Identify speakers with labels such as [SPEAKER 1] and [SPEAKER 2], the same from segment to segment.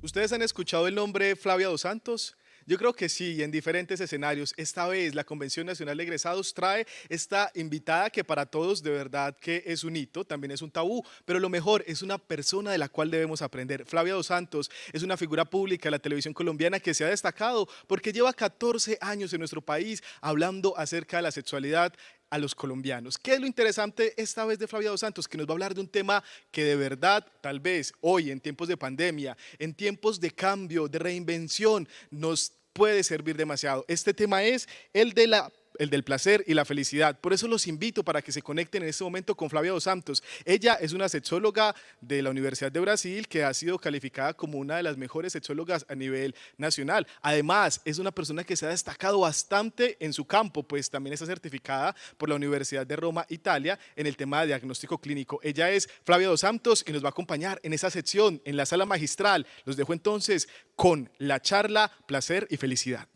[SPEAKER 1] ¿Ustedes han escuchado el nombre Flavia Dos Santos? Yo creo que sí, en diferentes escenarios. Esta vez la Convención Nacional de Egresados trae esta invitada que para todos de verdad que es un hito, también es un tabú, pero lo mejor es una persona de la cual debemos aprender. Flavia Dos Santos es una figura pública de la televisión colombiana que se ha destacado porque lleva 14 años en nuestro país hablando acerca de la sexualidad a los colombianos. ¿Qué es lo interesante esta vez de Flavia Dos Santos? Que nos va a hablar de un tema que de verdad, tal vez hoy, en tiempos de pandemia, en tiempos de cambio, de reinvención, nos puede servir demasiado. Este tema es el del placer y la felicidad. Por eso los invito para que se conecten en este momento con Flavia Dos Santos. Ella es una sexóloga de la Universidad de Brasil que ha sido calificada como una de las mejores sexólogas a nivel nacional. Además, es una persona que se ha destacado bastante en su campo, pues también está certificada por la Universidad de Roma, Italia, en el tema de diagnóstico clínico. Ella es Flavia Dos Santos y nos va a acompañar en esa sección, en la sala magistral. Los dejo entonces con la charla Placer y Felicidad.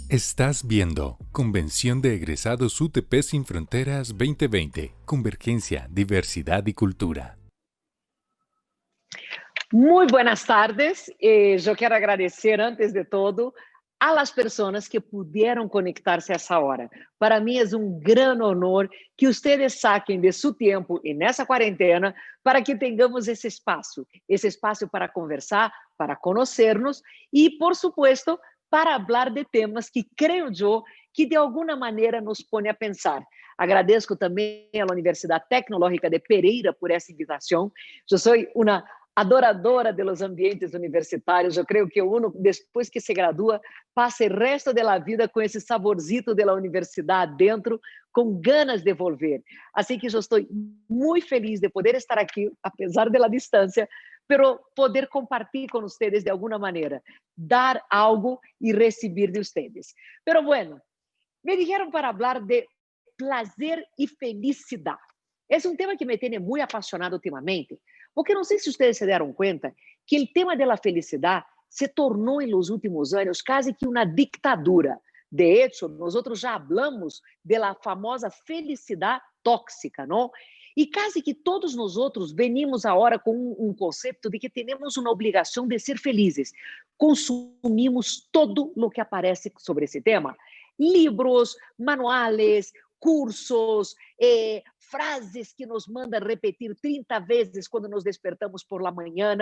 [SPEAKER 2] Estás viendo Convención de Egresados UTP Sin Fronteras 2020, Convergencia, Diversidad y Cultura.
[SPEAKER 3] Muy buenas tardes. Yo quiero agradecer, antes de todo, a las personas que pudieron conectarse a essa hora. Para mim é um grande honor que ustedes saquen de su tiempo e nessa quarentena para que tenhamos esse espaço para conversar, para conocernos e, por supuesto, para falar de temas que creio eu que de alguma maneira nos põe a pensar. Agradeço também à Universidade Tecnológica de Pereira por essa invitação. Eu sou uma adoradora de los ambientes universitários. Eu creio que uno, depois que se gradua, passa o resto da vida com esse saborzito da universidade dentro, com ganas de volver. Assim que eu estou muito feliz de poder estar aqui, apesar da distância, pero poder compartilhar com vocês de alguma maneira, dar algo e receber de vocês. Pero bueno, me dijeron para falar de placer e felicidade. Esse é um tema que me tem muito apaixonado ultimamente, porque não sei se vocês se deram conta que o tema da felicidade se tornou, em los últimos anos, quase que uma ditadura. De hecho, nós já falamos da famosa felicidade tóxica, não? E quase que todos nós venimos agora com um conceito de que temos uma obrigação de ser felizes. Consumimos todo o que aparece sobre esse tema. Livros, manuais, cursos, frases que nos manda repetir 30 vezes quando nos despertamos por la manhã.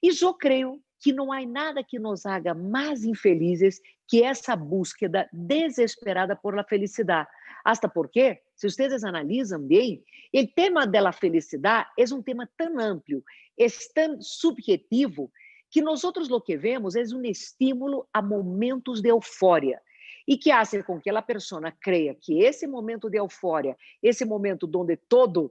[SPEAKER 3] E eu creio que não há nada que nos haga mais infelizes que essa búsqueda desesperada por la felicidade. Hasta porque, se vocês analisam bem, o tema da felicidade é um tema tão amplo, é tão subjetivo, que nós lo que vemos é um estímulo a momentos de euforia. E que hace com que a pessoa creia que esse momento de euforia, esse momento onde todo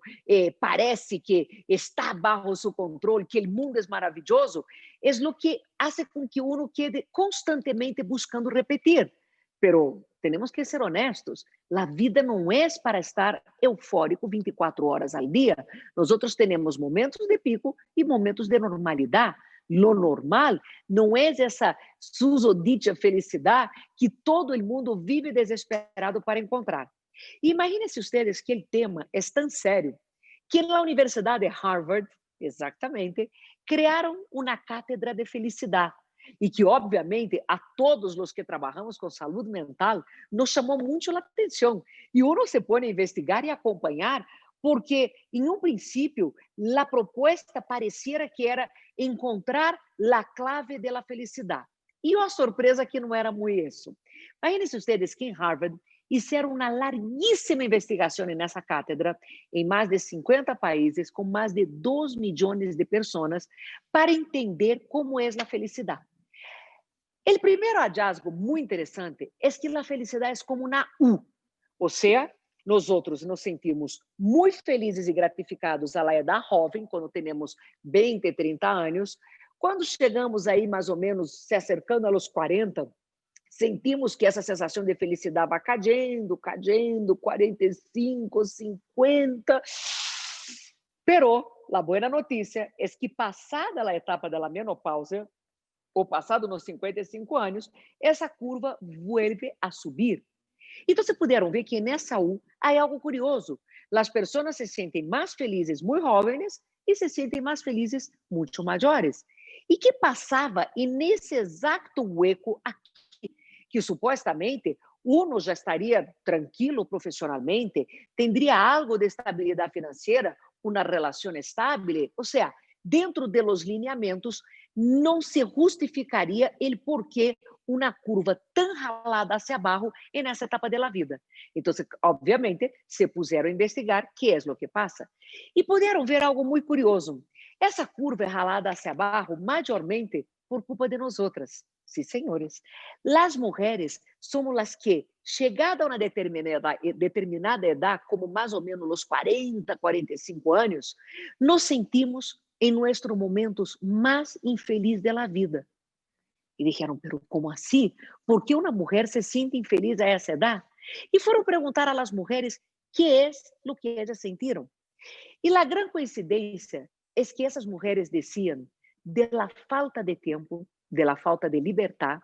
[SPEAKER 3] parece que está bajo seu controle, que o mundo é maravilhoso, é o que hace com que uno quede constantemente buscando repetir. Pero temos que ser honestos, a vida não é para estar eufórico 24 horas ao dia. Nós temos momentos de pico e momentos de normalidade. Lo normal não é essa susodicha felicidade que todo o mundo vive desesperado para encontrar. Imaginem-se vocês que o tema é tão sério que na Universidade de Harvard, exatamente, criaram uma cátedra de felicidade e que, obviamente, a todos os que trabalhamos com saúde mental nos chamou muito a atenção. E uno se põe a investigar e acompanhar porque, em um princípio, a proposta pareciera que era encontrar a clave da felicidade. E a surpresa que não era muito isso. Imaginem-se vocês que em Harvard fizeram uma larguíssima investigação nessa cátedra, em mais de 50 países, com mais de 2 milhões de pessoas, para entender como é a felicidade. O primeiro hallazgo muito interessante é que a felicidade é como uma U, ou seja, nós nos sentimos muito felizes e gratificados à idade jovem, quando temos 20, 30 anos. Quando chegamos aí, mais ou menos, se acercando aos 40, sentimos que essa sensação de felicidade vai caindo, 45, 50. Pero, a boa notícia é que, passada a etapa da menopausa, ou passado nos 55 anos, essa curva vuelve a subir. Então, vocês puderam ver que nessa U há algo curioso, Las personas se sienten más felices muy jóvenes y se sienten más felices mucho mayores. E que passava e nesse exato hueco aqui, que supostamente uno já estaria tranquilo profissionalmente, tendría algo de estabilidade financeira, uma relação estável, ou seja, dentro de los lineamentos, não se justificaria el porquê uma curva tão ralada hacia abaixo nessa etapa da vida. Então, obviamente, se puseram a investigar que é o que passa. E puderam ver algo muito curioso. Essa curva é ralada hacia abaixo, majormente por culpa de nós outras. Sí, senhores. Las mujeres somos las que, chegada a uma determinada edad, como mais ou menos os 40, 45 anos, nos sentimos em nossos momentos mais infelizes da vida. E disseram, pero como assim? ¿Por que uma mulher se sente infeliz a essa edad? E foram perguntar a las mujeres que é o que elas sentiram. E a grande coincidência é que essas mulheres diziam de la falta de tempo, de la falta de libertad,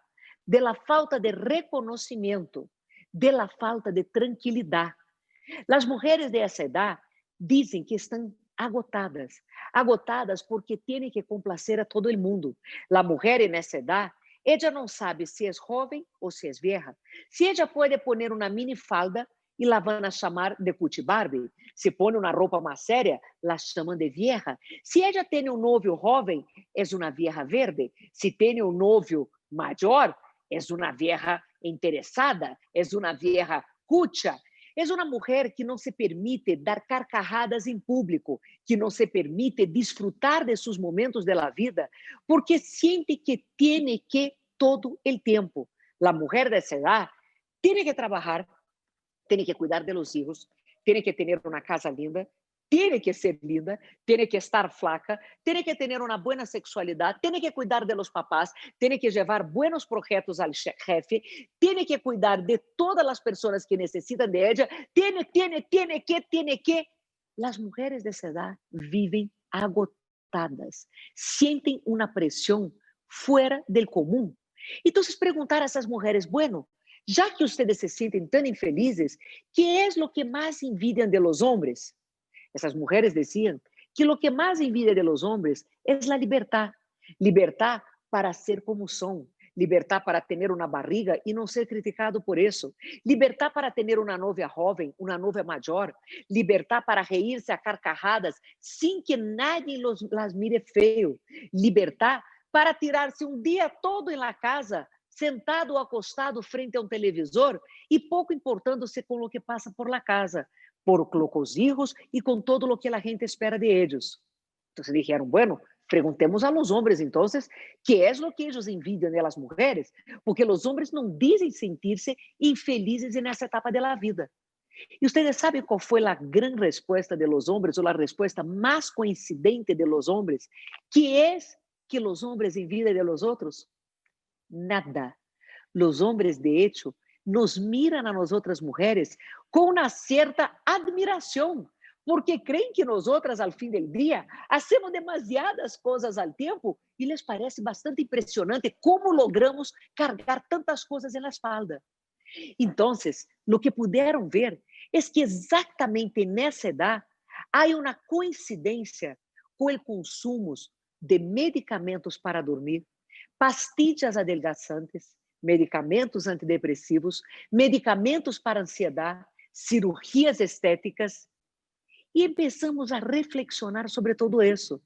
[SPEAKER 3] de la falta de reconocimiento, de la falta de tranquilidad. Las mujeres de essa edad dizem que estão agotadas, agotadas porque têm que complacer a todo el mundo. La mujer nessa edad, ella não sabe se é jovem ou se é vieja. Se ella pode poner uma minifalda e la van a chamar de cutie Barbie. Se põe uma roupa mais séria, la chamam de vieja. Se ella tem um novio jovem, é uma vieja verde. Se tem um novio maior, é uma vieja interessada, é uma vieja cucha. É uma mulher que não se permite dar carcajadas em público, que não se permite disfrutar de seus momentos da vida, porque sente que tem que todo o tempo. A mulher dessa idade tem que trabalhar, tem que cuidar de los hijos, tem que ter uma casa linda, tem que ser linda, tem que estar flaca, tem que ter uma boa sexualidade, tem que cuidar de los papás, tem que levar buenos projetos al jefe, tem que cuidar de todas as pessoas que necessitam de ella, tem que. As mulheres dessa idade vivem agotadas, sentem uma pressão fora del comum. Então, perguntar a essas mulheres, bueno, já que ustedes se sentem tão infelizes, que é o que mais envidiam de los hombres? Essas mulheres diziam que o que mais envidia de los hombres é a libertad. Libertad para ser como são. Libertad para ter uma barriga e não ser criticado por isso. Libertad para ter uma novia jovem, uma novia maior. Libertad para reírse a carcajadas sem que nadie las mire feio. Libertad para tirar-se um dia todo na casa, sentado ou acostado frente a um televisor e pouco importando-se com o que passa por la casa, por los hijos e com todo o que a gente espera de eles. Então, disseram, bueno, preguntemos a los hombres, entonces, que é o que eles envidiam de las mujeres, porque os homens não dizem sentir-se infelizes nessa etapa da vida. E vocês sabem qual foi a grande resposta de los hombres, ou a resposta mais coincidente de los hombres, que é que los hombres envidiam de los outros? Nada. Los hombres, de hecho, nos miram a nós outras mulheres com uma certa admiração, porque creem que nós outras, ao fim do dia, hacemos demasiadas coisas ao tempo e lhes parece bastante impressionante como logramos carregar tantas coisas na espalda. Então, o que puderam ver é que exatamente nessa idade há uma coincidência com o consumo de medicamentos para dormir, pastilhas adelgazantes, medicamentos antidepressivos, medicamentos para ansiedade, cirurgias estéticas. E começamos a reflexionar sobre tudo isso.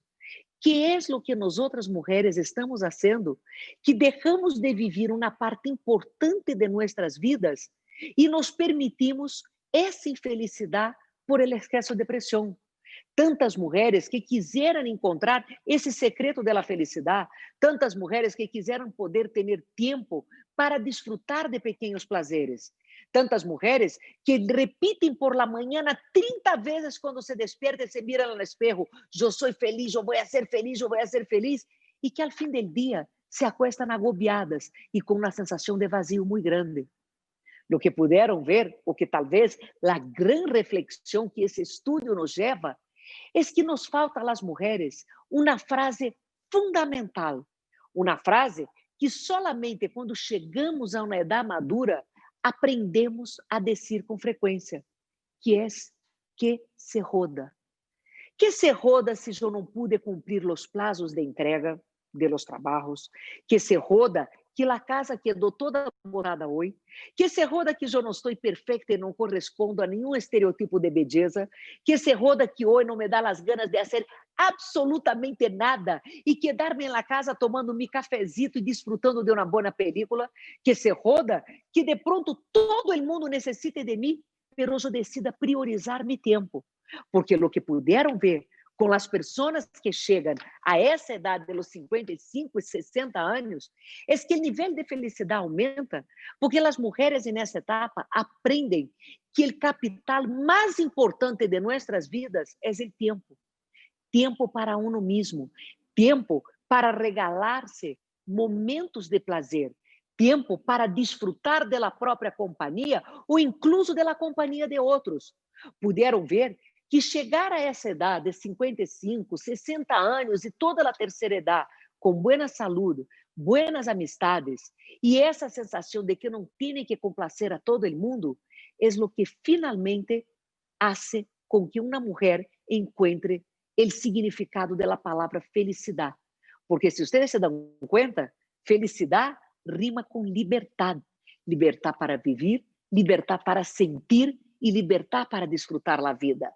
[SPEAKER 3] Que é o que nós outras mulheres estamos fazendo, que deixamos de viver uma parte importante de nossas vidas e nos permitimos essa infelicidade por el excesso de pressão. Tantas mulheres que quiseram encontrar esse secreto da felicidade, tantas mulheres que quiseram poder ter tempo para desfrutar de pequenos prazeres, tantas mulheres que repetem por la manhã 30 vezes quando se despierta e se mira no espejo, eu sou feliz, eu vou ser feliz, eu vou ser feliz, e que ao fim do dia se acuestam agobiadas e com uma sensação de vazio muito grande. O que puderam ver, o que talvez a grande reflexão que esse estudo nos leva, é que nos falta às mulheres uma frase fundamental, uma frase que solamente quando chegamos a uma idade madura aprendemos a dizer com frequência, que é que se roda. Que se roda si eu não pude cumprir os plazos de entrega de los trabajos, que se roda que a casa quedou toda botada hoje, que se roda que eu não estou perfeita e não correspondo a nenhum estereotipo de beleza, que se roda que hoje não me dá as ganas de fazer absolutamente nada e quedar-me na casa tomando mi cafezito e disfrutando de uma boa película, que se roda que de pronto todo o mundo necessite de mim, pero eu decida priorizar mi tempo, porque o que puderam ver com as pessoas que chegam a essa idade dos 55 e 60 anos, é que o nível de felicidade aumenta, porque as mulheres nessa etapa aprendem que o capital mais importante de nossas vidas é o tempo. Tempo para uno mesmo, tempo para regalar-se momentos de prazer, tempo para desfrutar da própria companhia ou incluso da companhia de outros. Puderam ver que chegar a essa idade, 55, 60 anos e toda a terceira idade, com boa saúde, boas amistades, e essa sensação de que não tem que complacer a todo o mundo, é o que finalmente hace com que uma mulher encontre o significado da palavra felicidade. Porque se vocês se dão conta, felicidade rima com liberdade. Liberdade para viver, liberdade para sentir e liberdade para desfrutar a vida.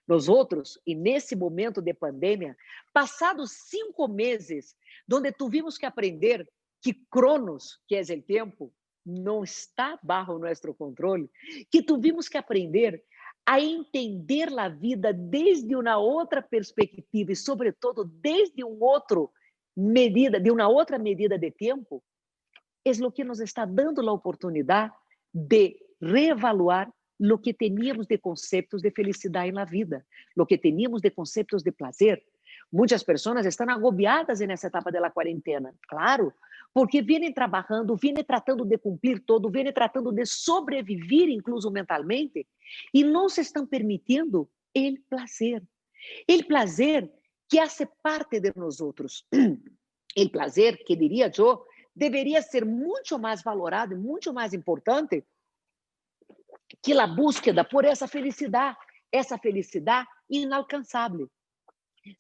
[SPEAKER 3] Nós outros, e nesse momento de pandemia, passados 5 meses, onde tivemos que aprender que Cronos, que é o tempo, não está bajo nosso controle, que tivemos que aprender a entender a vida desde uma outra perspectiva e, sobretudo, desde de uma outra medida de tempo, é o que nos está dando a oportunidade de reevaluar lo que teníamos de conceitos de felicidade na vida, lo que teníamos de conceitos de prazer. Muitas pessoas estão agobiadas nessa etapa da quarentena, claro, porque vêm trabalhando, vêm tratando de cumprir todo, vêm tratando de sobreviver, incluso mentalmente, e não se estão permitindo o prazer. O prazer que hace parte de nós outros. O prazer, que diria eu, deveria ser muito mais valorado e muito mais importante que a búsqueda por essa felicidade inalcançável.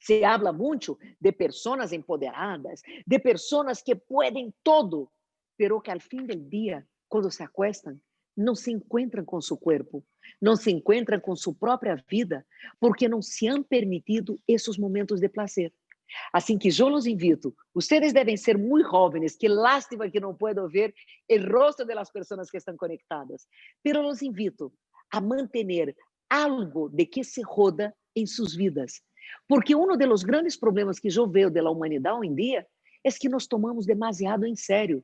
[SPEAKER 3] Se habla muito de pessoas empoderadas, de pessoas que podem todo, pero que al fim del dia, quando se acuestan, não se encontram com seu corpo, não se encontram com sua própria vida, porque não se han permitido esses momentos de prazer. Assim que eu los invito, vocês devem ser muito jovens, que lástima que não puedo ver o rosto das pessoas que estão conectadas, pero los invito a manter algo de que se roda em suas vidas, porque um dos grandes problemas que eu vejo da humanidade hoje em dia é que nos tomamos demasiado em sério,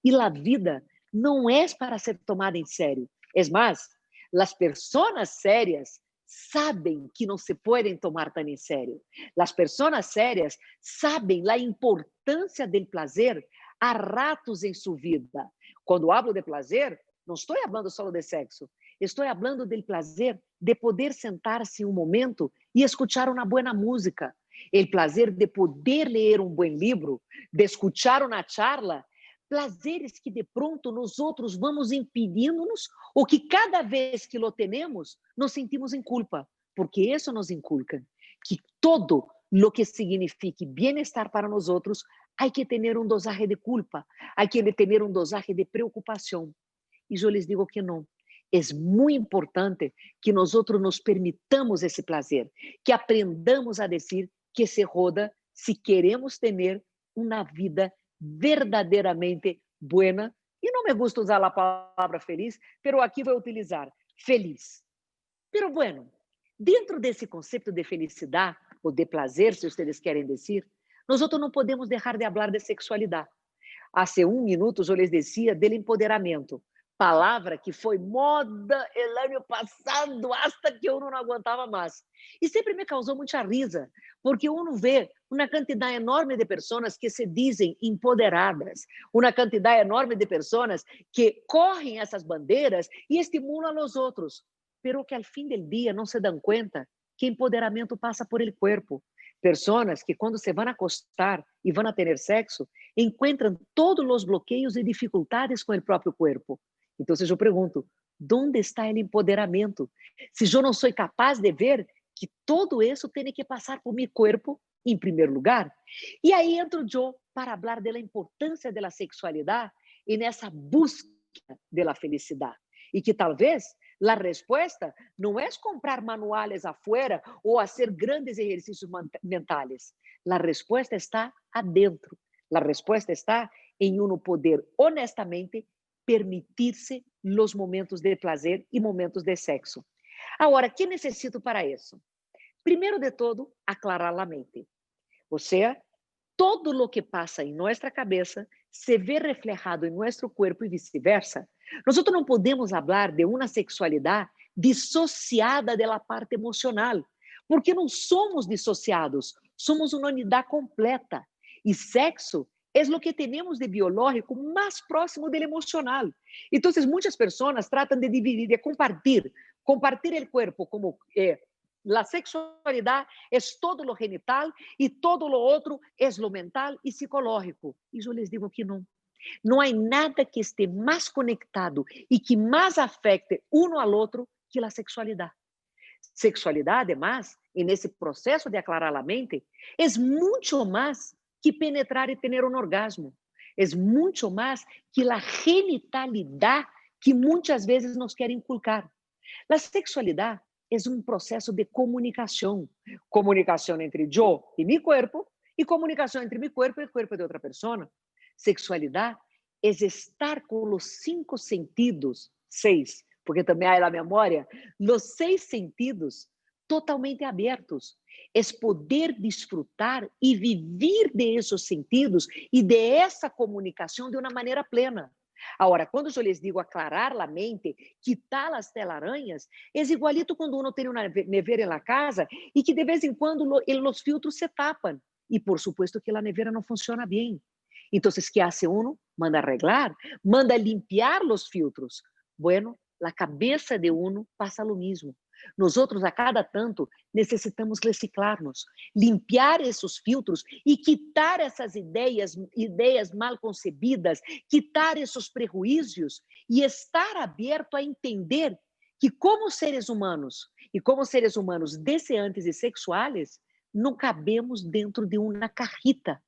[SPEAKER 3] e a vida não é para ser tomada em sério. É mais, as pessoas sérias sabem que não se podem tomar tão em sério. As pessoas sérias sabem a importância do prazer a ratos em sua vida. Quando hablo de prazer, não estou falando só de sexo, estou falando do prazer de poder sentar-se em momento e escutar uma boa música, o prazer de poder ler um bom livro, de escutar uma charla, prazeres que de pronto nós outros vamos impedindo-nos, ou que cada vez que lo temos, nos sentimos em culpa, porque isso nos inculca que todo lo que signifique bem-estar para nós outros, há que ter um dosaje de culpa, há que ter um dosaje de preocupação. E eu lhes digo que não. É muito importante que nós outros nos permitamos esse prazer, que aprendamos a dizer que se roda se queremos ter uma vida verdadeiramente buena, e não me gusta usar a palavra feliz, pero aqui vou utilizar feliz. Pero bueno, dentro desse conceito de felicidade, ou de prazer, se vocês querem dizer, nós outros não podemos deixar de falar de sexualidade. Há 1 minuto eu lhes dizia do empoderamento, palavra que foi moda el ano passado, hasta que eu não aguentava mais. E sempre me causou muita risa, porque uno vê uma quantidade enorme de pessoas que se dizem empoderadas, uma quantidade enorme de pessoas que correm essas bandeiras e estimulam os outros, pero que al fim del dia não se dão conta que empoderamento passa por el corpo. Pessoas que quando se vão acostar e vão a ter sexo, encontram todos os bloqueios e dificuldades com o próprio corpo. Então, eu pergunto, ¿Dónde está o empoderamento? Se eu não sou capaz de ver que todo isso tem que passar por meu corpo em primeiro lugar. E aí entro eu para falar da importância da sexualidade e nessa busca da felicidade. E que talvez a resposta não é comprar manuais afuera ou fazer grandes exercícios mentais. A resposta está adentro. A resposta está em uno poder honestamente permitir-se os momentos de prazer e momentos de sexo. Agora, o que necessito para isso? Primeiro de todo, aclarar a mente. Ou seja, todo lo que passa em nossa cabeça se vê reflejado em nosso corpo e vice-versa. Nós não podemos falar de uma sexualidade dissociada da parte emocional, porque não somos dissociados, somos uma unidade completa. E sexo é o que temos de biológico mais próximo do emocional. Então, muitas pessoas tratam de dividir, de compartilhar o corpo como a sexualidade é todo o genital e todo o outro é o mental e psicológico. E eu les digo que não. Não há nada que esteja mais conectado e que mais afete um ao outro que a sexualidade. Sexualidade, además, e nesse processo de aclarar a mente, é muito mais que penetrar e ter um orgasmo. É muito mais que a genitalidade que muitas vezes nos querem inculcar. A sexualidade é um processo de comunicação. Comunicação entre eu e meu corpo e comunicação entre meu corpo e o corpo de outra pessoa. Sexualidade é estar com os 5 sentidos, 6, porque também há na memória, os 6 sentidos totalmente abertos. É poder desfrutar e viver de esses sentidos e de essa comunicação de uma maneira plena. Agora, quando eu lhes digo aclarar a mente, quitar as telarañas, é igualito quando uno tem uma nevera na casa e que de vez em quando os filtros se tapam. E por supuesto que a nevera não funciona bem. Então, o que hace uno? Manda arreglar, manda limpiar os filtros. Bueno, a cabeça de uno passa lo mesmo. Nós, a cada tanto, necessitamos reciclar-nos, limpiar esses filtros e quitar essas ideias mal concebidas, quitar esses prejuízos e estar aberto a entender que, como seres humanos deseantes e sexuais, não cabemos dentro de uma cajita.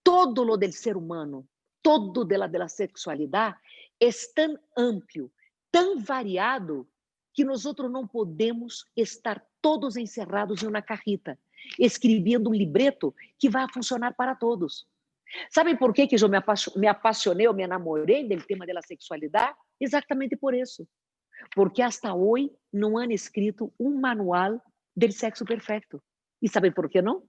[SPEAKER 3] Todo lo del ser humano, todo de la sexualidade é tão amplo, tão variado, que nós não podemos estar todos encerrados em uma cajita, escrevendo um libreto que vai funcionar para todos. Sabem por que eu me apaixonei ou me enamorei do tema da sexualidade? Exatamente por isso. Porque hasta hoje não han escrito um manual del sexo perfeito. E sabem por que não?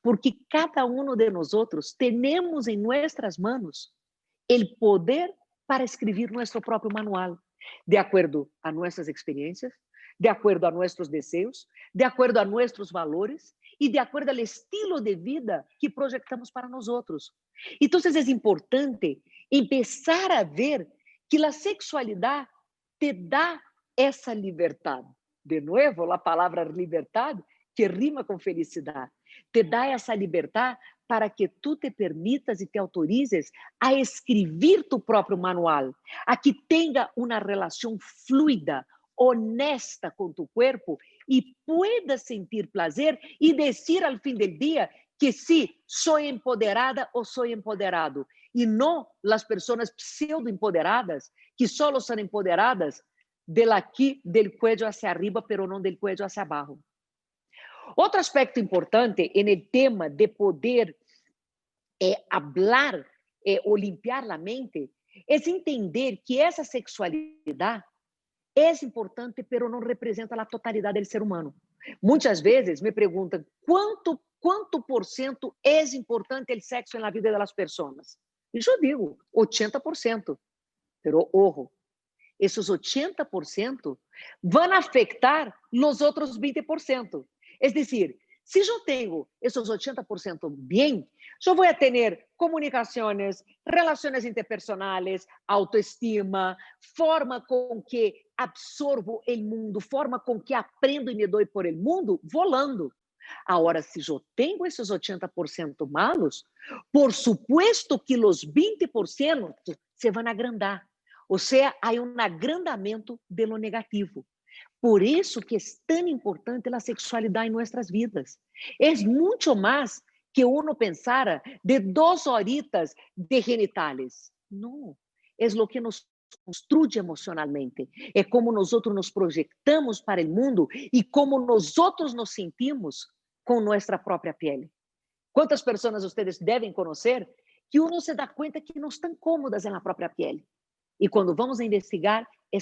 [SPEAKER 3] Porque cada um de nós temos em nossas mãos o poder para escrever nosso próprio manual, de acordo a nossas experiências, de acordo a nossos desejos, de acordo a nossos valores e de acordo ao estilo de vida que projetamos para nós. Então, é importante começar a ver que a sexualidade te dá essa liberdade. De novo, a palavra liberdade, que rima com felicidade, te dá essa liberdade para que tu te permitas e te autorizes a escrever tu próprio manual, a que tenha uma relação fluida, honesta com tu corpo e puedas sentir prazer e dizer ao fim do dia que sim, sou empoderada ou sou empoderado, e não as pessoas pseudo-empoderadas, que só são empoderadas del cuello hacia arriba, pero não del cuello hacia abaixo. Outro aspecto importante no tema de poder hablar ou limpiar a mente é entender que essa sexualidade é importante, pero não representa a totalidade do ser humano. Muitas vezes me perguntam quanto por cento é importante o sexo na vida das pessoas. E eu digo 80%. Pero ojo, esses 80% vão afetar os outros 20%. É decir, se eu tenho esses 80% bem, eu vou ter comunicações, relações interpersonais, autoestima, forma com que absorvo o mundo, forma com que aprendo e me dou por el mundo, volando. Agora, se eu tenho esses 80% malos, por supuesto que os 20% se vão agrandar. Ou seja, há um agrandamento de lo negativo. Por isso que é tão importante a sexualidade em nossas vidas. É muito mais que uno pensara de 2 horitas de genitales. Não. É o que nos construye emocionalmente. É como nós nos projetamos para o mundo e como nós nos sentimos com nossa própria pele. Quantas pessoas vocês devem conhecer que uno se dá conta que não estão cômodas na própria pele? E quando vamos a investigar, é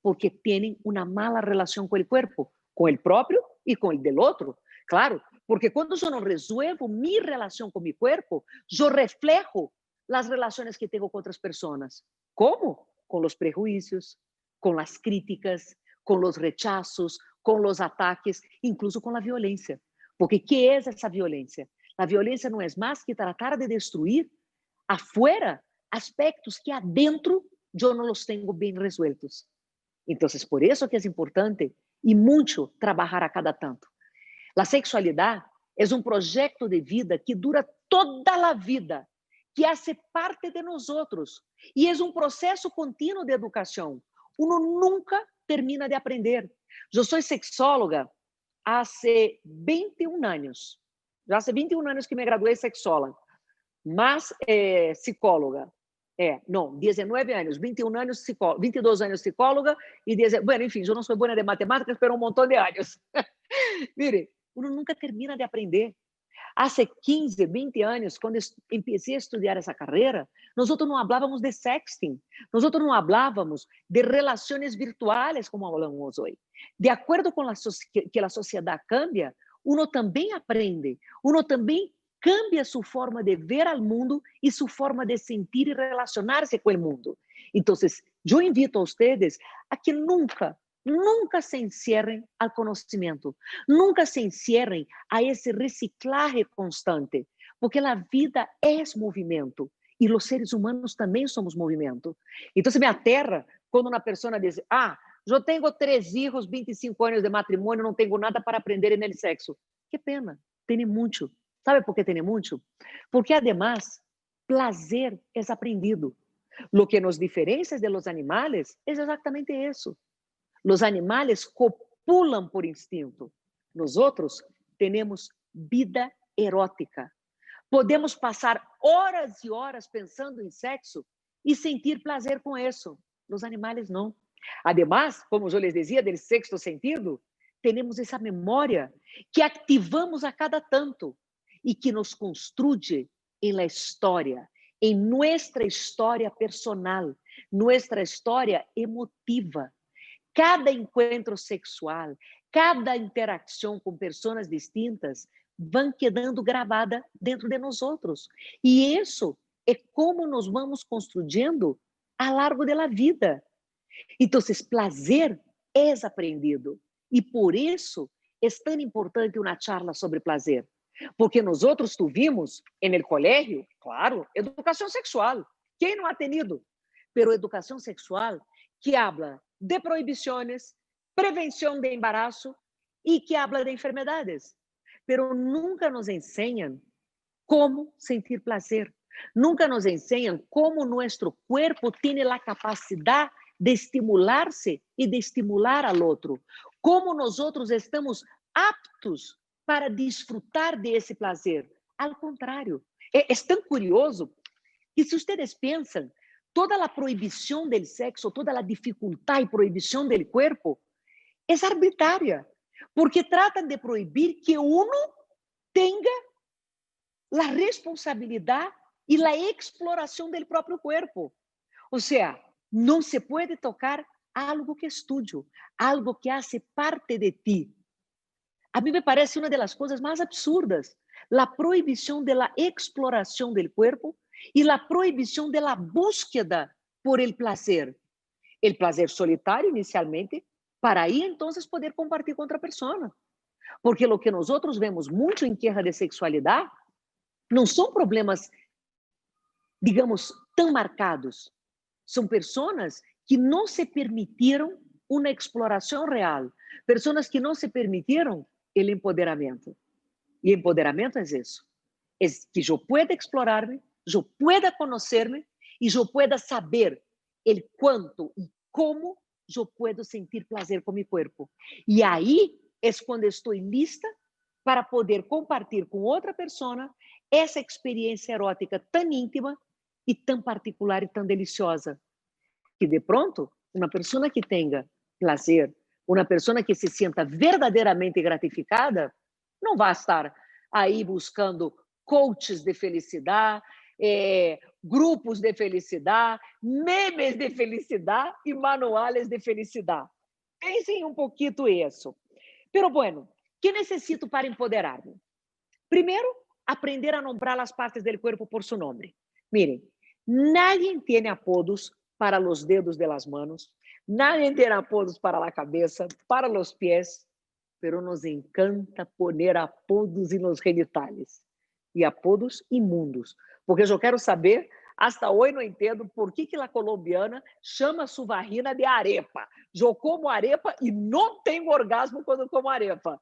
[SPEAKER 3] porque têm uma mala relação com o corpo, com o próprio e com o del outro. Claro, porque quando eu não resuelvo minha relação com meu corpo, eu reflejo as relações que tenho com outras pessoas. Como? Com os prejuízos, com as críticas, com os rechazos, com os ataques, incluso com a violência. Porque que é essa violência? A violência não é mais que tratar de destruir afuera aspectos que adentro eu não os tenho bem resueltos. Então, por isso que é importante e muito trabalhar a cada tanto. A sexualidade é um projeto de vida que dura toda a vida, que hace parte de nós outros, e é um processo contínuo de educação. Uno nunca termina de aprender. Eu sou sexóloga há 21 anos. Já há 21 anos que me graduei sexóloga, mas psicóloga. Não, 19 anos, 21 anos psicóloga, 22 anos psicóloga e 10, bueno, enfim, eu não sou boa de matemática, pero um montão de anos. Mire, uno nunca termina de aprender. Há 15, 20 anos, quando comecei a estudar essa carreira, nós não falávamos de sexting, nós não falávamos de relações virtuais, como falamos hoje. De acordo com que a sociedade cambia, uno também aprende, uno também cambia sua forma de ver ao mundo e sua forma de sentir e relacionar-se com o mundo. Então, eu invito a vocês a que nunca se encerrem ao conhecimento, nunca se encerrem a esse reciclaje constante, porque a vida é movimento e os seres humanos também somos movimento. Então, me aterra quando uma pessoa diz: eu tenho 3 filhos, 25 anos de matrimônio, não tenho nada para aprender no sexo. Que pena, tem muito. ¿Sabe por qué tiene mucho? Porque además, placer es aprendido. Lo que nos diferencia de los animales es exactamente eso. Los animales copulan por instinto. Nosotros tenemos vida erótica. Podemos passar horas e horas pensando em sexo e sentir prazer com isso. Os animais não. Además, como eu les dizia, del sexto sentido, temos essa memória que ativamos a cada tanto e que nos construye em la história, em nossa história personal, nossa história emotiva. Cada encontro sexual, cada interação com pessoas distintas vão quedando gravada dentro de nós outros. E isso é como nós vamos construindo ao largo da vida. Então, prazer é aprendido. E por isso é tão importante uma charla sobre prazer. Porque nós outros tuvimos no colégio, claro, educação sexual. Quem não ha tenido? Pero educação sexual que habla de proibições, prevenção de embaraço e que habla de enfermedades. Pero nunca nos ensinam como sentir prazer. Nunca nos ensinam como nosso corpo tem a capacidade de estimular-se e de estimular ao outro. Como nós outros estamos aptos para desfrutar desse prazer. Ao contrário, é tão curioso que se vocês pensam, toda a proibição do sexo, toda a dificuldade e proibição do corpo é arbitrária, porque tratam de proibir que uno tenha a responsabilidade e a exploração do próprio corpo. Ou seja, não se pode tocar algo que é tuyo, algo que hace parte de ti. A mim me parece uma das coisas mais absurdas, a proibição da exploração do corpo e a proibição da búsqueda por el placer. El placer solitário, inicialmente, para aí, então, poder compartilhar com outra pessoa. Porque o que nós outros vemos muito em guerra de sexualidade não são problemas, digamos, tão marcados. São pessoas que não se permitiram uma exploração real. Pessoas que não se permitiram o empoderamento. E empoderamento é isso. É que eu pueda explorar-me, eu pueda conhecer-me e eu pueda saber el cuánto y cómo yo puedo sentir placer con mi cuerpo. Y ahí es cuando estoy lista para poder compartir com outra pessoa essa experiência erótica tão íntima e tão particular e tão deliciosa, que de pronto, uma pessoa que tenha prazer, uma pessoa que se sinta verdadeiramente gratificada, não vai estar aí buscando coaches de felicidade, grupos de felicidade, memes de felicidade e manuais de felicidade. Pensem um pouquinho isso. Pero bueno, que necessito para empoderar-me? Primeiro, aprender a nombrar as partes do corpo por seu nome. Miren, nadie tem apodos para os dedos de las manos, nadie tem apodos para a cabeça, para os pés, pero nos encanta poner apodos nos genitales. E apodos imundos. Porque eu quero saber, hasta hoje não entendo por que a colombiana chama sua vagina de arepa. Eu como arepa e não tenho orgasmo quando como arepa.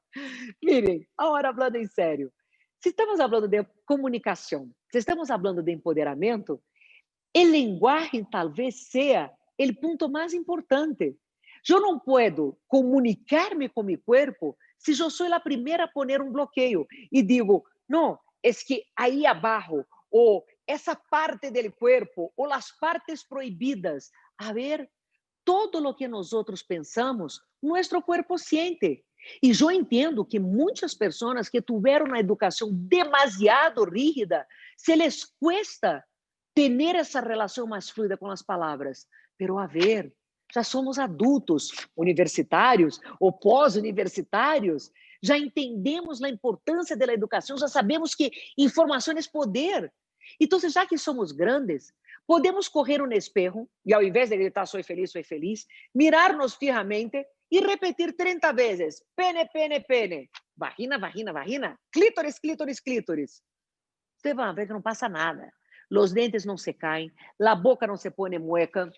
[SPEAKER 3] Miren, agora falando em sério, se estamos falando de comunicação, se estamos falando de empoderamento, o linguagem talvez seja o ponto mais importante. Eu não posso comunicar-me com meu corpo se eu sou a primeira a poner um bloqueio e digo, não, é que aí abaixo, ou essa parte do corpo, ou as partes proibidas. A ver, todo o que nós outros pensamos, nosso corpo sente. E eu entendo que muitas pessoas que tiveram uma educação demasiado rígida, se les cuesta ter essa relação mais fluida com as palavras. Pero a ver, já somos adultos, universitários ou pós-universitários, já entendemos a importância da educação, já sabemos que informação é poder. Então, já que somos grandes, podemos correr no espejo e, ao invés de gritar sou feliz, mirar-nos fijamente e repetir 30 vezes, pene, pene, pene, vagina, vagina, vagina, clítoris, clítoris, clítoris. Você vai ver que não passa nada. Os dentes não se caem, a boca não se põe mueca,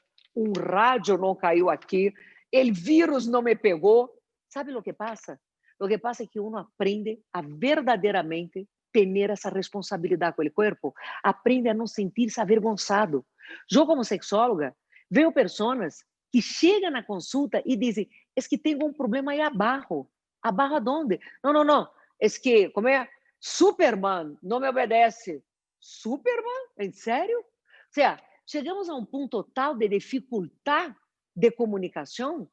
[SPEAKER 3] rádio não caiu aqui, o vírus não me pegou. Sabe o que passa? O que passa é que uno aprende a verdadeiramente ter essa responsabilidade com o corpo, aprende a não sentir-se avergonçado. Eu, como sexóloga, vejo pessoas que chegam na consulta e dizem, é que tenho um problema aí abaixo. ¿Abaixo aonde? Não, é que, como é? Superman não me obedece. Superman? Em sério? Ou seja, chegamos a um ponto tal de dificuldade de comunicação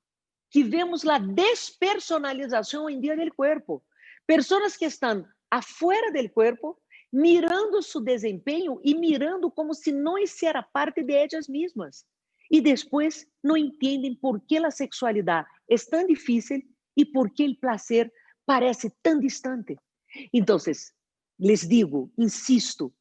[SPEAKER 3] que vemos a despersonalização em dia do corpo. Pessoas que estão afuera do corpo, mirando seu desempenho e mirando como se não era parte de elas mesmas. E depois não entendem por que a sexualidade é tão difícil e por que o prazer parece tão distante. Então, les digo, insisto,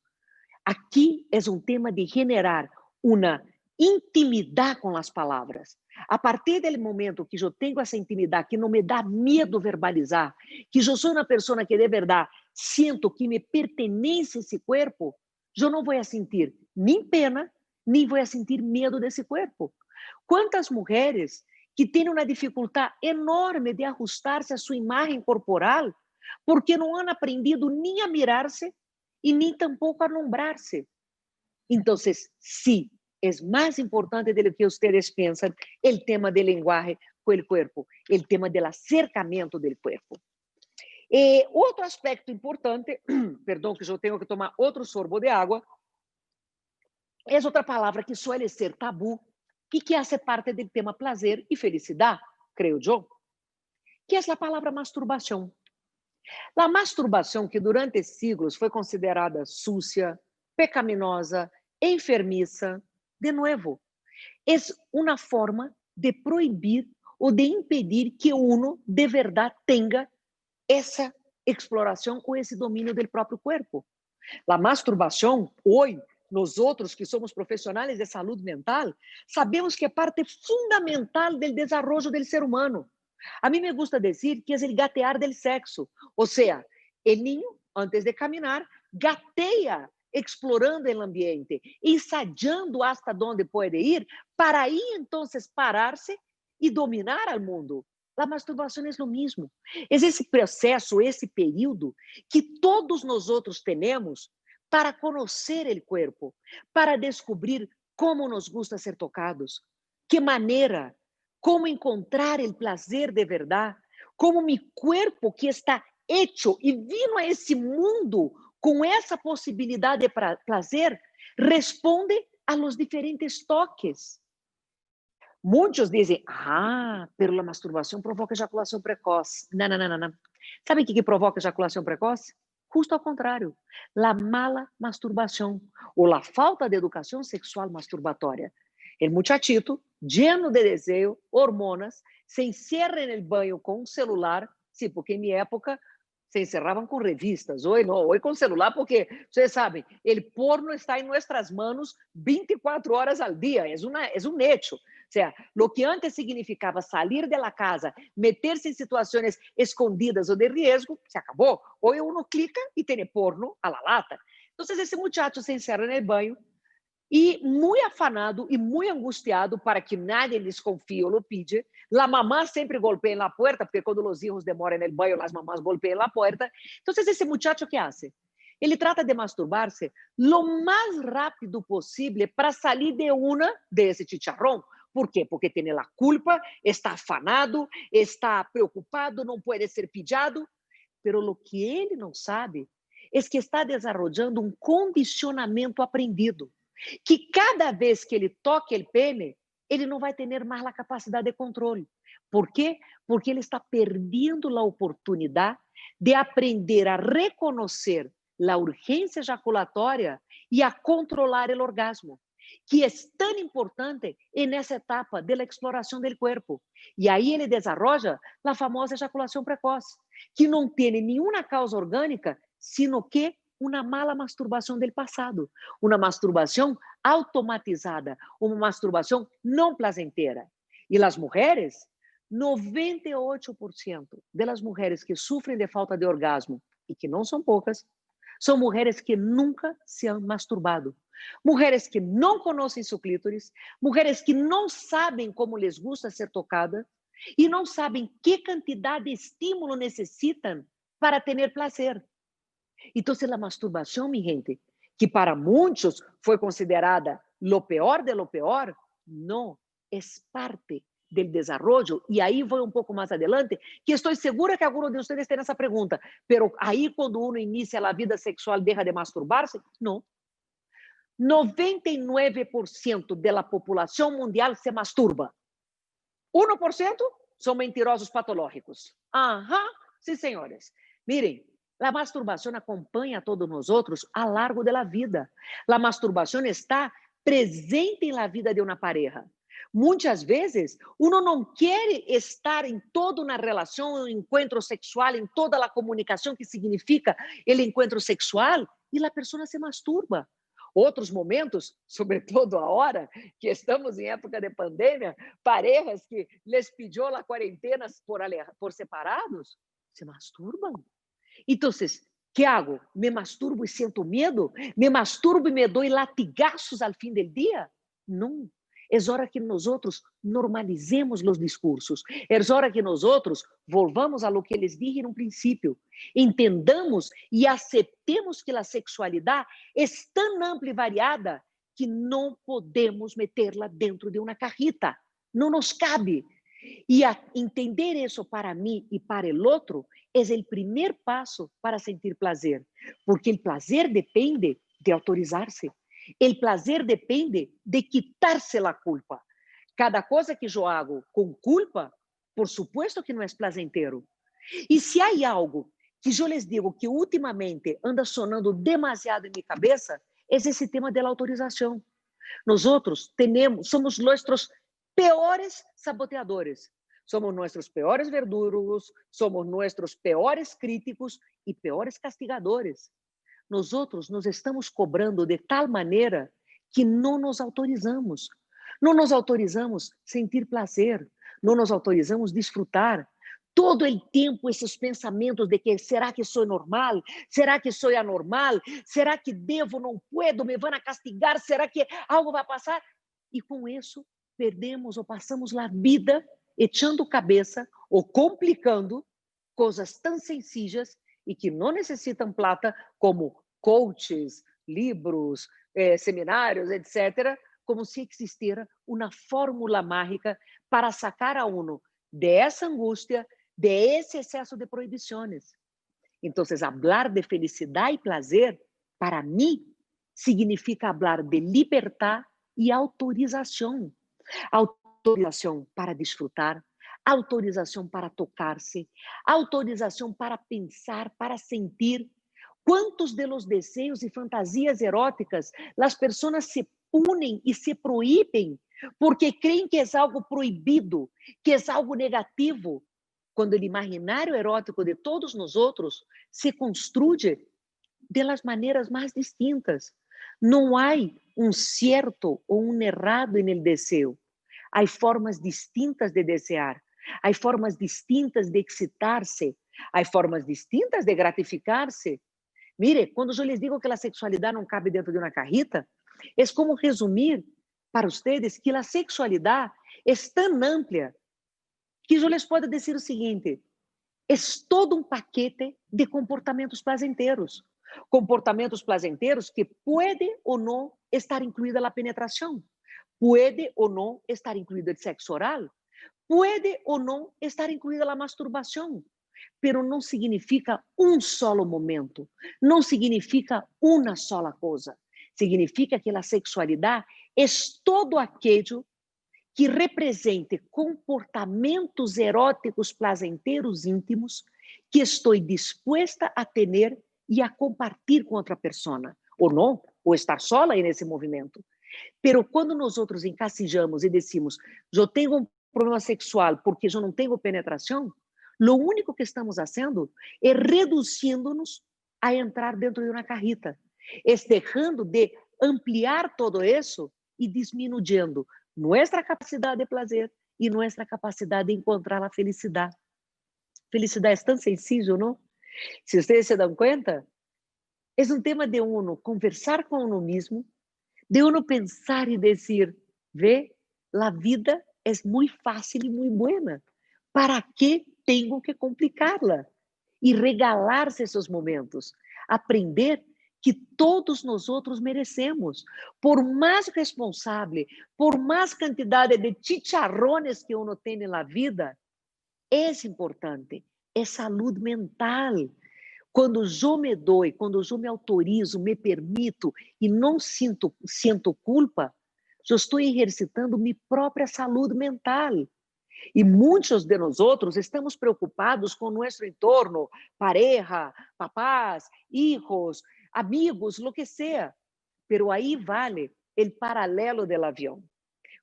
[SPEAKER 3] aqui é um tema de generar uma intimidade com as palavras. A partir do momento que eu tenho essa intimidade, que não me dá medo verbalizar, que eu sou uma pessoa que de verdade sinto que me pertence esse corpo, eu não vou sentir nem pena, nem vou sentir medo desse corpo. Quantas mulheres que têm uma dificuldade enorme de ajustar-se à sua imagem corporal, porque não han aprendido nem a mirar-se e nem tampouco a nombrar-se. Então, sim, é mais importante do que vocês pensam o tema de linguagem com o corpo, o tema do acercamento do corpo. Outro aspecto importante, perdão que eu tenho que tomar outro sorbo de água, é outra palavra que suele ser tabu e que hace parte do tema prazer e felicidade, creio eu, que é a palavra masturbação. A masturbação, que durante siglos foi considerada sucia, pecaminosa, enfermiça, de novo, é uma forma de proibir ou de impedir que uno de verdade tenha essa exploração ou esse domínio do próprio corpo. A masturbação, hoje, nós outros que somos profissionais de saúde mental, sabemos que é parte fundamental do desenvolvimento do ser humano. A mim me gusta dizer que é o gatear do sexo, ou seja, o niño, antes de caminhar, gateia explorando o ambiente, ensaiando hasta onde pode ir, para aí, então, parar-se e dominar o mundo. A masturbação é o mesmo. É esse processo, esse período que todos nós outros temos para conhecer o corpo, para descobrir como nos gusta ser tocados, que maneira, como encontrar o prazer de verdade, como mi corpo que está hecho e vino a esse mundo com essa possibilidade de prazer, responde a los diferentes toques. Muitos dizem, pero a masturbação provoca ejaculação precoce. Não, não, não, não. Sabe o que provoca ejaculação precoce? Justo ao contrário, a mala masturbação ou a falta de educação sexual masturbatória. O muchachito, lleno de desejo, hormonas, se encerra no banho com um celular, sim, porque em minha época se encerravam com revistas, hoje não, hoje com celular, porque, vocês sabem, o porno está em nossas mãos 24 horas ao dia, é um hecho. O sea, lo que antes significava sair de la casa, meter-se em situações escondidas ou de risco, se acabou. Hoje uno clica e tem porno a la lata. Então, esse muchacho se encerra no banho e, muito afanado e muito angustiado para que nadie desconfie ou lo pide, a mamã sempre golpeia na porta, porque quando os filhos demoram no banho, as mamás golpeiam na porta. Então, esse muchacho, que hace? Ele trata de masturbar-se lo mais rápido possível para sair de uma desse chicharrón. ¿Por quê? Porque tem a culpa, está afanado, está preocupado, não pode ser pillado. Pero lo que ele não sabe é que está desarrollando um condicionamento aprendido, que cada vez que ele toque o pene, ele não vai ter mais a capacidade de controle. Por quê? Porque ele está perdendo a oportunidade de aprender a reconhecer a urgência ejaculatória e a controlar o orgasmo, que é tão importante nessa etapa da exploração do corpo. E aí ele desenvolve a famosa ejaculação precoce, que não tem nenhuma causa orgânica, sino que uma mala masturbação do passado, uma masturbação automatizada, uma masturbação não prazenteira. E as mulheres, 98% das mulheres que sofrem de falta de orgasmo, e que não são poucas, são mulheres que nunca se han masturbado. Mulheres que não conhecem seu clítoris, mulheres que não sabem como lhes gusta ser tocada e não sabem que quantidade de estímulo necessitam para ter prazer. Então, a masturbação, minha gente, que para muitos foi considerada lo peor de lo peor, não, é parte do desenvolvimento. E aí vou um pouco mais adelante, que estou segura que alguns de vocês têm essa pergunta, pero aí quando uno inicia a vida sexual, deixa de masturbar-se? Não. 99% da população mundial se masturba. 1% são mentirosos patológicos. Sim, senhores. Miren, a masturbação acompanha a todos nós outros ao largo da vida. A masturbação está presente na vida de uma pareja. Muitas vezes, uno não quer estar em toda uma relação, um encontro sexual, em toda a comunicação que significa o encontro sexual, e a pessoa se masturba. Outros momentos, sobretudo agora, que estamos em época de pandemia, parejas que les pediu a quarentena por separados, se masturbam. Então, que hago? Me masturbo e sinto medo? Me masturbo e me dou latigazos ao fim do dia? Não. É hora que nós outros normalizemos os discursos. É hora que nós outros volvamos a lo que eles dije no princípio. Entendamos e aceitemos que a sexualidade é tão ampla e variada que não podemos metê-la dentro de uma cajita. Não nos cabe. E entender isso para mim e para o outro é o primeiro passo para sentir prazer. Porque o prazer depende de autorizar-se. O prazer depende de quitar-se a culpa. Cada coisa que eu hago com culpa, por supuesto que não é prazenteiro. E se há algo que eu les digo que ultimamente anda sonando demasiado em minha cabeça, é esse tema da autorização. Nós outros somos nossos piores saboteadores. Somos nossos piores verdugos, somos nossos piores críticos e piores castigadores. Nós outros nos estamos cobrando de tal maneira que não nos autorizamos. Não nos autorizamos sentir prazer, não nos autorizamos desfrutar. Todo o tempo esses pensamentos de que será que sou normal? Será que sou anormal? Será que devo, não puedo, me vão castigar? Será que algo vai passar? E com isso perdemos ou passamos a vida echando cabeça ou complicando coisas tão sencillas e que não necessitam plata, como coaches, livros, seminários, etc., como se existiera una fórmula mágica para sacar a uno de esa angustia, de ese exceso de prohibiciones. Entonces, hablar de felicidad y placer, para mí, significa hablar de libertad y autorización. Autorización para disfrutar, autorização para tocar-se, autorização para pensar, para sentir. Quantos de los desejos e fantasias eróticas as pessoas se punem e se proíbem porque creem que é algo proibido, que é algo negativo, quando o imaginário erótico de todos nós outros se construye de las maneiras mais distintas. Não há um certo ou um errado en el deseo. Há formas distintas de desear, há formas distintas de excitar-se, há formas distintas de gratificar-se. Mire, quando eu lhes digo que a sexualidade não cabe dentro de uma carrita, é como resumir para vocês que a sexualidade é tão ampla que eu lhes posso dizer o seguinte: é todo um paquete de comportamentos prazenteros. Comportamentos prazenteros que pode ou não estar incluída a penetração. Pode ou não estar incluído o sexo oral, pode ou não estar incluída a masturbação, pero não significa um solo momento, não significa uma sola coisa. Significa que a sexualidade é todo aquilo que represente comportamentos eróticos plazenteiros íntimos que estou disposta a ter e a compartilhar com outra pessoa, ou não, ou estar sola nesse movimento. Pero quando nós outros encasijamos e decimos, eu tenho um problema sexual porque eu não tenho penetração, o único que estamos fazendo é reduzindo-nos a entrar dentro de uma carrita, é deixando de ampliar todo isso e diminuindo nossa capacidade de prazer e nossa capacidade de encontrar a felicidade. Felicidade é tão sencillo, não? Se vocês se dão conta, é um tema de uno conversar com uno mesmo, de uno pensar e dizer, vê, a vida é muito fácil e muito boa. Para que tenho que complicá-la? E regalar-se esses momentos. Aprender que todos nós outros merecemos. Por mais responsável, por mais quantidade de chicharrones que uno tem na vida, é importante. É saúde mental. Quando eu me dou, quando eu me autorizo, me permito e não sinto culpa, eu estou exercitando minha própria saúde mental. E muitos de nós outros estamos preocupados com nosso entorno, pareja, papás, hijos, amigos, lo que seja. Pero aí vale o paralelo do avião.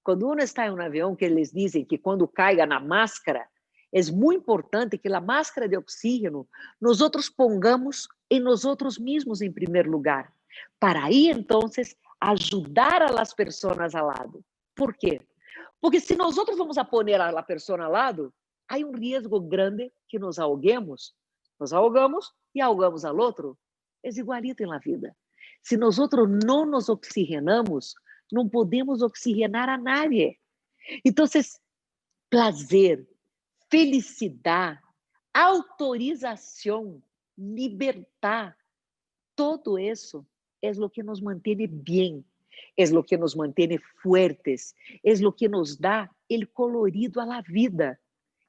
[SPEAKER 3] Quando uno está em um avião, que eles dizem que quando caiga na máscara, é muito importante que a máscara de oxígeno nós outros pongamos em nós outros mesmos em primeiro lugar, para aí então ajudar a las pessoas ao lado. Por quê? Porque se nós outros vamos a poner a pessoa ao lado, há um risco grande que nos ahogamos e ahogamos ao outro. É igualito na vida. Se nós outros não nos oxigenamos, não podemos oxigenar a nadie. Então, prazer, felicidade, autorização, libertad, todo isso é o que nos mantém bem, é o que nos mantém fuertes, é o que nos dá o colorido à vida.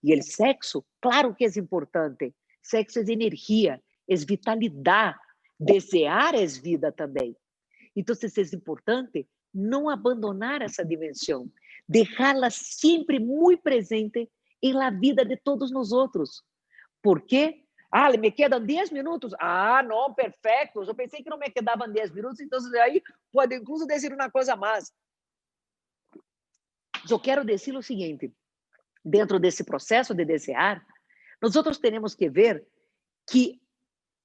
[SPEAKER 3] E o sexo, claro que é importante. Sexo é energia, é vitalidade, desejar é vida também. Então, é importante não abandonar essa dimensão, deixá-la sempre muito presente em la vida de todos nós outros. Por quê? Me quedam 10 minutos. Não, perfeito. Eu pensei que não me quedavam 10 minutos, então aí pode incluso dizer uma coisa mais. Eu quero dizer o seguinte, dentro desse processo de desejar, nós outros temos que ver que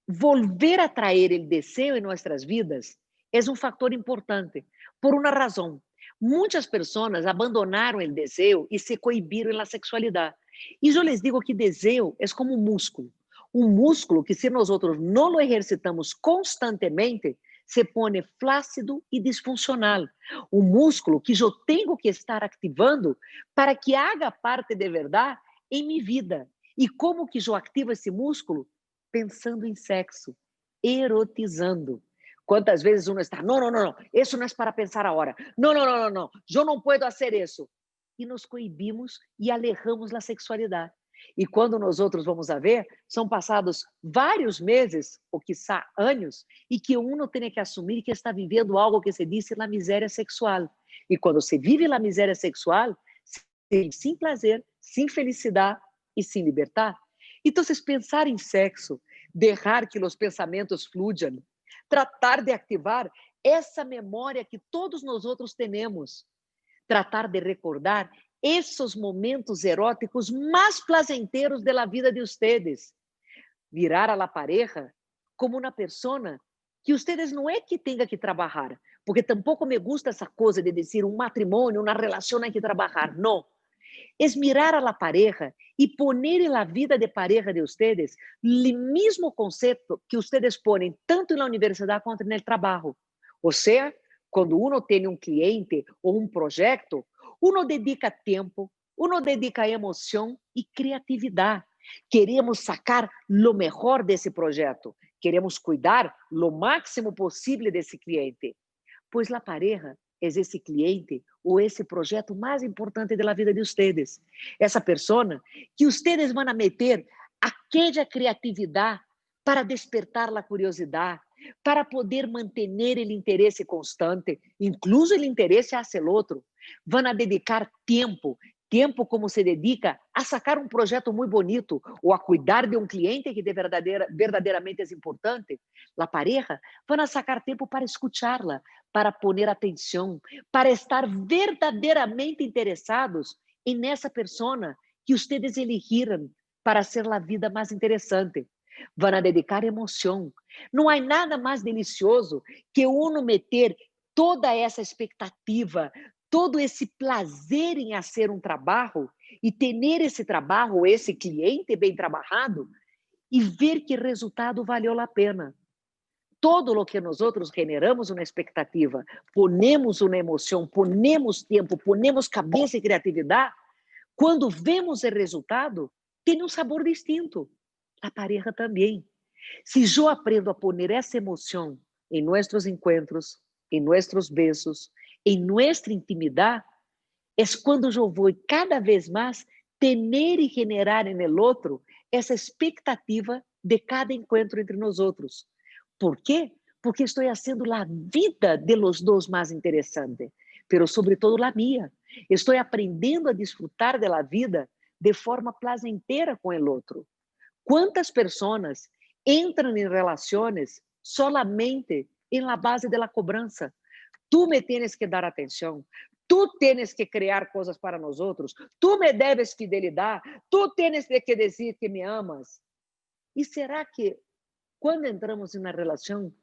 [SPEAKER 3] volver a trazer o desejo em nossas vidas é um fator importante, por uma razão. Muitas pessoas abandonaram o desejo e se coibiram na sexualidade. E eu les digo que desejo é como um músculo. Um músculo que, se nós outros não o exercitamos constantemente, se põe flácido e disfuncional. Um músculo que eu tenho que estar ativando para que haja parte de verdade em minha vida. E como que eu ativo esse músculo? Pensando em sexo, erotizando. Quantas vezes uno está, não, não, não, não, isso não é para pensar agora. Não, não, não, não, não, eu não posso fazer isso. E nos coibimos e alejamos a sexualidade. E quando nós outros vamos a ver, são passados vários meses, ou quiçá anos, e que uno tem que assumir que está vivendo algo que se diz a miséria sexual. E quando se vive a miséria sexual, sem prazer, sem felicidade e sem libertar. Então, pensar em sexo, deixar que os pensamentos flujam, tratar de ativar essa memória que todos nós outros temos, tratar de recordar esses momentos eróticos mais placenteiros da vida de vocês, virar a la pareja como uma pessoa que vocês não é que tenham que trabalhar, porque tampouco me gusta essa coisa de dizer um matrimônio, uma relação hay que trabalhar, não. Es mirar a la pareja y poner en la vida de pareja de ustedes el mismo concepto que ustedes ponen tanto en la universidad como en el trabajo. O sea, cuando uno tiene un cliente o un proyecto, uno dedica tiempo, uno dedica emoción y creatividad. Queremos sacar lo mejor de ese proyecto, queremos cuidar lo máximo posible de ese cliente. Pues la pareja é esse cliente ou esse projeto mais importante da vida de vocês. Essa pessoa que vocês vão meter aquela criatividade para despertar a curiosidade, para poder manter o interesse constante, incluso o interesse hacia o outro. Vão dedicar tempo, tempo como se dedica a sacar um projeto muito bonito ou a cuidar de um cliente que verdadeiramente é importante. A pareja vão sacar tempo para escuchá-la, para poner atenção, para estar verdadeiramente interessados nessa pessoa que vocês elegiram para ser a vida mais interessante. Vão dedicar emoção. Não há nada mais delicioso que uno meter toda essa expectativa, todo esse prazer em fazer um trabalho e ter esse trabalho, esse cliente bem trabalhado e ver que o resultado valeu a pena. Todo o que nós outros generamos uma expectativa, ponemos uma emoção, ponemos tempo, ponemos cabeça e criatividade, quando vemos o resultado, tem um sabor distinto. A pareja também. Se eu aprendo a poner essa emoção em nossos encontros, em nossos beijos, em nossa intimidade, é quando eu vou cada vez mais ter e generar no outro essa expectativa de cada encontro entre nós outros. Por quê? Porque estou fazendo a vida de los dois mais interessante, pero sobretudo a minha. Estou aprendendo a desfrutar da vida de forma placenteira com o outro. Quantas pessoas entram em relações solamente em la base da cobrança? Tu me tienes que dar atenção, tu tienes que criar coisas para nós outros, tu me deves fidelidade, tu tienes que dizer que me amas. E será que quando entramos em uma relação,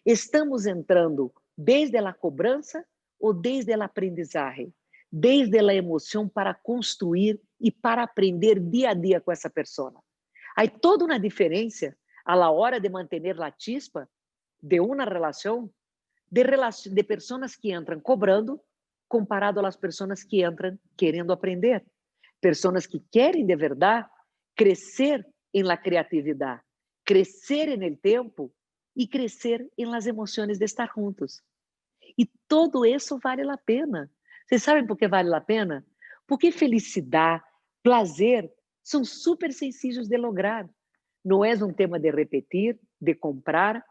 [SPEAKER 3] estamos entrando desde a cobrança ou desde a aprendizagem, desde a emoção para construir e para aprender dia a dia com essa pessoa? Há toda uma diferença a la hora de manter a chispa de uma relação, de pessoas que entram cobrando, comparado às pessoas que entram querendo aprender. Pessoas que querem de verdade crescer em la criatividade, crescer no tempo e crescer em las emoções de estar juntos. E tudo isso vale a pena. Vocês sabem por que vale a pena? Porque felicidade, prazer são super sencillos de lograr. Não é um tema de repetir, de comprar,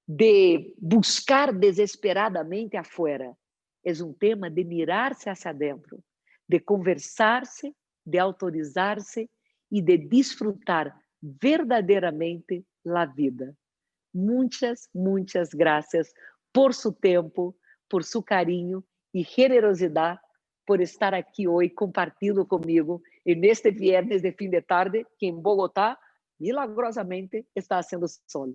[SPEAKER 3] de buscar desesperadamente afuera. É um tema de mirar-se hacia dentro, de conversar-se, de autorizar-se e de desfrutar verdadeiramente a vida. Muitas, muitas graças por seu tempo, por seu carinho e generosidade, por estar aqui hoje compartilhando comigo neste viernes de fim de tarde, que em Bogotá, milagrosamente, está sendo sol.